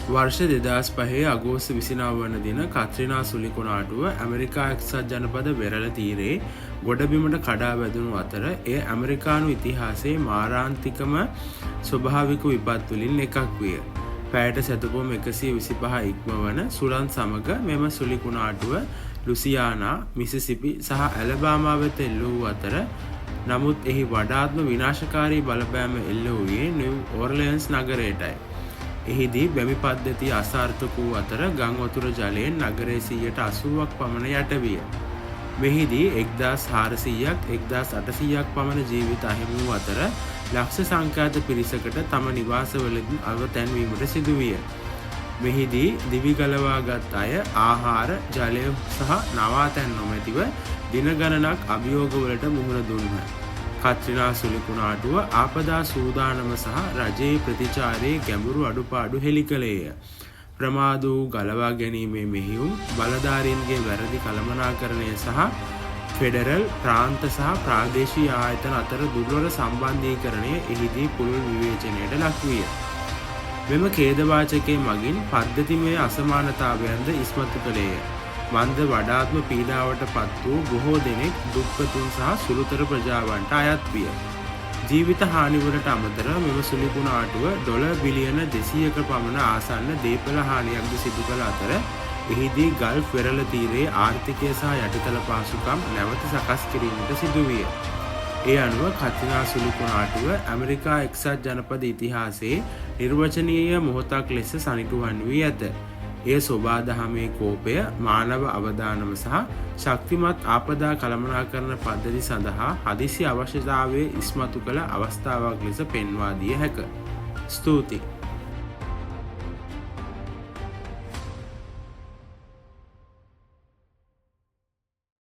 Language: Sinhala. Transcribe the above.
වර්ෂ 2005 අගෝස්තු 29 වන දින කත්‍රිනා සුළි කුණාටුව ඇමරිකා එක්සත් ජනපද වෙරළ තීරයේ ගොඩබිමට කඩා වැදුණු අතර එය ඇමරිකානු ඉතිහාසයේ මාරාන්තිකම ස්වභාවික විපත් වලින් එකක් විය. පැයට සැතපුම් 125 ඉක්මවන සුළං සමග මෙම සුළි කුණාටුව ලුසියානා, මිසිසිපි සහ ඇලබාමා වෙත එල්ල වූ අතර නමුත් එහි වඩාත්ම විනාශකාරී බලපෑම එල්ල වූයේ නිව් ඕර්ලියන්ස් නගරයටයි. එහිදී බැමි පද්ධතිය අසාර්ථක වූ අතර ගං වතුර ජලයෙන් නගරයේ 80%ක් පමණ යට විය. මෙහිදී 1400ක් 1800ක් පමණ ජීවිත අහිමි වූ අතර ලක්ෂ සංඛ්‍යාත පිරිසකට තම නිවාසවලදී අවතැන්වීමට සිදු විය. මෙහිදී දිවි ගලවාගත් අය ආහාර, ජලය සහ නවාතැන් නොමැතිව දින ගණනක් අභියෝගවලට මුහුණ දුන්හ. කත්‍රිනා සුළි කුණාටුව ආපදා සූදානම සහ රජයේ ප්‍රතිචාරයේ ගැඹුරු අඩුපාඩු හෙළි කළේය. ප්‍රමාද වූ ගලවා ගැනීමේ මෙහෙයුම්, බලධාරීන්ගේ වැරදි කළමනාකරණය සහ ෆෙඩරල්, ප්‍රාන්ත සහ ප්‍රාදේශීය ආයතන අතර දුර්වල සම්බන්ධීකරණය එහිදී පුළුල් විවේචනයට ලක් විය. මෙම ඛේදවාචකයේ මගින් පද්ධතිමය අසමානතාවයන්ද ඉස්මතු කළේය. මන්ද වඩාත්ම පීඩාවට පත් වූ බොහෝ දෙනෙක් දුක්පතුන් සහ සුළුතර ප්‍රජාවන්ට අයත් විය. ජීවිත හානිවලට අමතරව මෙම සුළි කුණාටුව ඩොලර් බිලියන 200ක පමණ ආසන්න දේපල හානියක්ද සිදු කළ අතර එහිදී ගල්ෆ් වෙරළ තීරයේ ආර්ථිකය සහ යටිතල පහසුකම් නැවත සකස් කිරීමට සිදු විය. ඒ අනුව කත්‍රිනා සුළි කුණාටුව ඇමරිකා එක්සත් ජනපද ඉතිහාසයේ නිර්වචනීය මොහොතක් ලෙස සනිටුහන් වී ඇත. එය සොබාදහමේ කෝපය, මානව අවදානම සහ ශක්තිමත් ආපදා කළමනාකරණ පද්ධති සඳහා හදිසි අවශ්‍යතාවය ඉස්මතු කළ අවස්ථාවක් ලෙස පෙන්වා දිය හැක. ස්තුතියි.